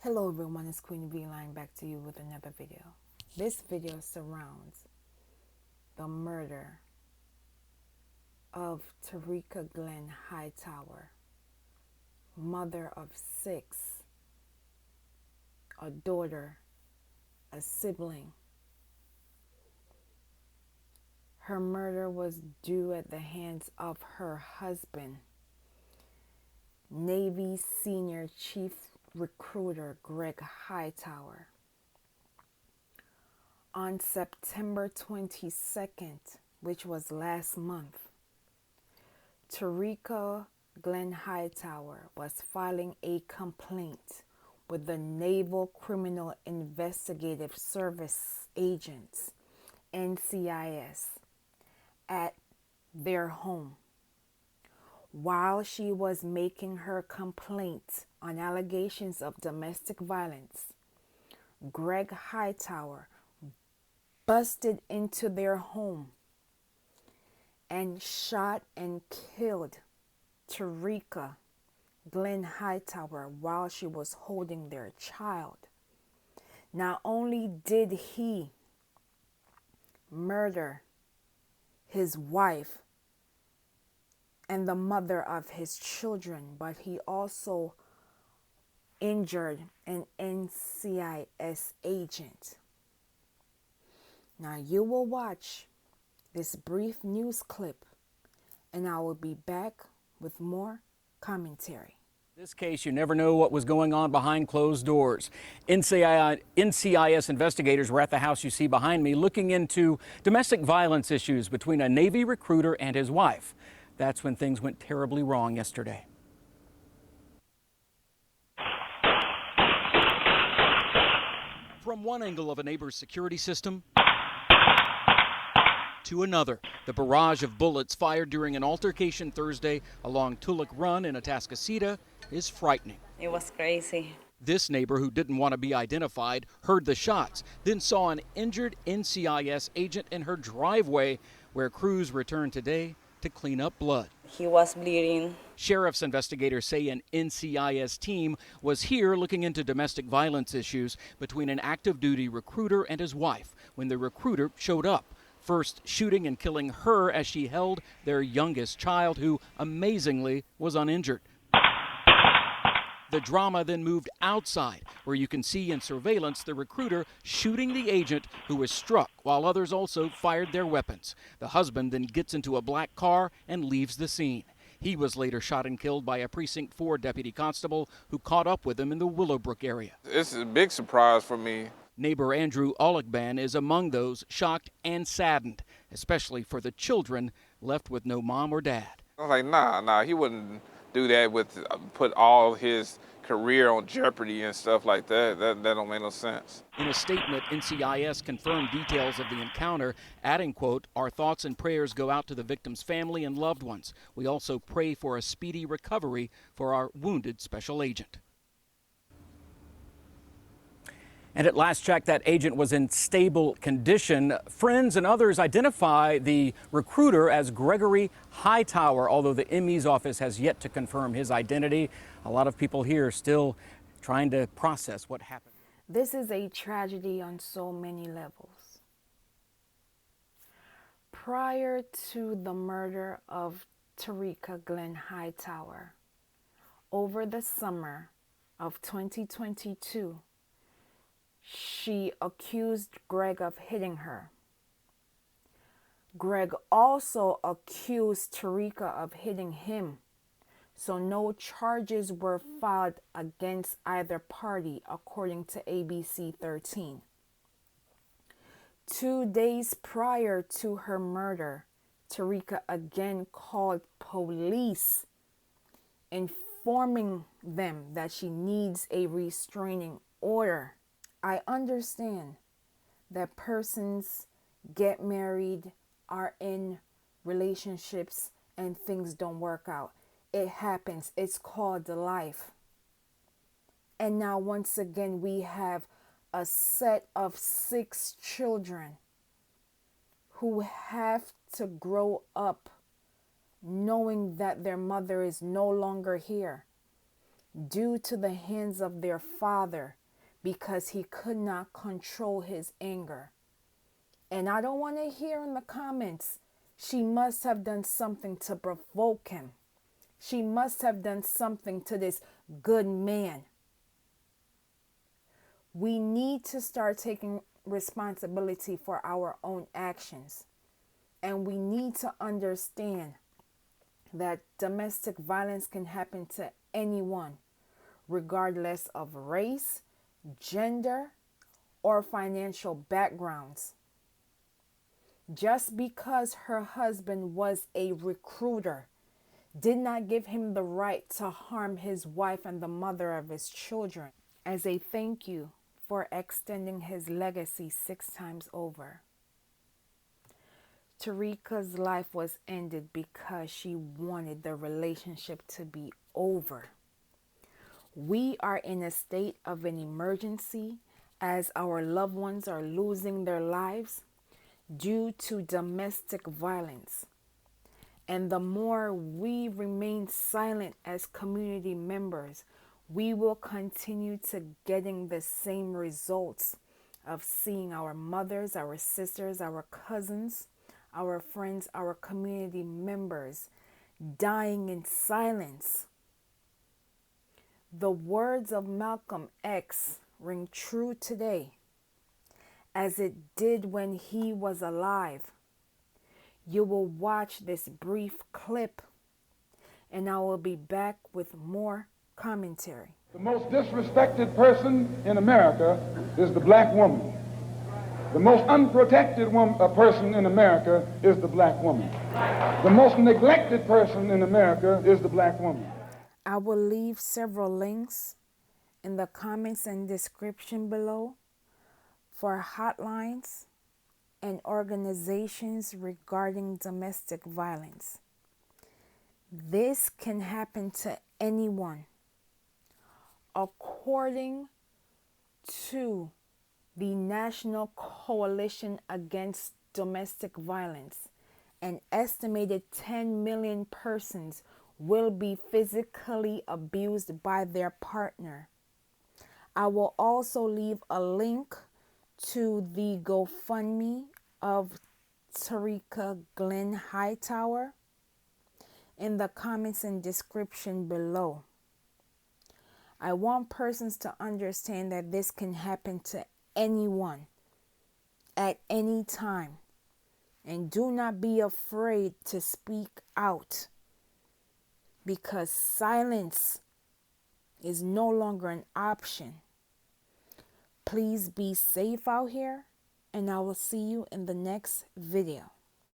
Hello everyone, it's Queen V-Line back to you with another video. This video surrounds the murder of Takara Glenn-Hightower, mother of 6, a daughter, a sibling. Her murder was due at the hands of her husband, Navy Senior Chief Recruiter Greg Hightower. On September 22nd, which was last month, Takara Glenn-Hightower was filing a complaint with the Naval Criminal Investigative Service agents, NCIS, at their home. While she was making her complaint on allegations of domestic violence, Greg Hightower busted into their home and shot and killed Takara Glenn-Hightower while she was holding their child. Not only did he murder his wife and the mother of his children, but he also injured an NCIS agent. Now you will watch this brief news clip and I will be back with more commentary. In this case, you never know what was going on behind closed doors. NCIS investigators were at the house you see behind me looking into domestic violence issues between a Navy recruiter and his wife. That's when things went terribly wrong yesterday. From one angle of a neighbor's security system to another, the barrage of bullets fired during an altercation Thursday along Tulloch Run in Atascocita is frightening. It was crazy. This neighbor, who didn't want to be identified, heard the shots, then saw an injured NCIS agent in her driveway, where crews returned today to clean up blood. He was bleeding. Sheriff's investigators say an NCIS team was here looking into domestic violence issues between an active duty recruiter and his wife when the recruiter showed up, first shooting and killing her as she held their youngest child, who amazingly was uninjured. The drama then moved outside, where you can see in surveillance the recruiter shooting the agent, who was struck, while others also fired their weapons. The husband then gets into a black car and leaves the scene. He was later shot and killed by a Precinct 4 deputy constable who caught up with him in the Willowbrook area. It's a big surprise for me. Neighbor Andrew Olekban is among those shocked and saddened, especially for the children left with no mom or dad. I was like, nah, he wouldn't do that with put all his career on jeopardy and stuff like that. That don't make no sense. In a statement, NCIS confirmed details of the encounter, adding, quote, "Our thoughts and prayers go out to the victim's family and loved ones. We also pray for a speedy recovery for our wounded special agent." And at last check, that agent was in stable condition. Friends and others identify the recruiter as Gregory Hightower, although the ME's office has yet to confirm his identity. A lot of people here still trying to process what happened. This is a tragedy on so many levels. Prior to the murder of Takara Glenn-Hightower, over the summer of 2022, she accused Greg of hitting her. Greg also accused Takara of hitting him, so no charges were filed against either party, according to ABC 13. 2 days prior to her murder, Takara again called police, informing them that she needs a restraining order. I understand that persons get married, are in relationships, and things don't work out. It happens. It's called life. And now once again, we have a set of 6 children who have to grow up knowing that their mother is no longer here. due to the hands of their father because he could not control his anger. And I don't want to hear in the comments, she must have done something to provoke him. She must have done something to this good man. We need to start taking responsibility for our own actions. And we need to understand that domestic violence can happen to anyone, regardless of race, gender, or financial backgrounds. Just because her husband was a recruiter did not give him the right to harm his wife and the mother of his children as a thank you for extending his legacy 6 times over. Tarika's life was ended because she wanted the relationship to be over. We are in a state of an emergency as our loved ones are losing their lives due to domestic violence. And the more we remain silent as community members, we will continue to getting the same results of seeing our mothers, our sisters, our cousins, our friends, our community members dying in silence. The words of Malcolm X ring true today, as it did when he was alive. You will watch this brief clip, and I will be back with more commentary. The most disrespected person in America is the black woman. The most unprotected person in America is the black woman. The most neglected person in America is the black woman. I will leave several links in the comments and description below for hotlines and organizations regarding domestic violence. This can happen to anyone. According to the National Coalition Against Domestic Violence, an estimated 10 million persons will be physically abused by their partner. I will also leave a link to the GoFundMe of Tarika Glenn-Hightower in the comments and description below. I want persons to understand that this can happen to anyone at any time. And do not be afraid to speak out, because silence is no longer an option. Please be safe out here, and I will see you in the next video.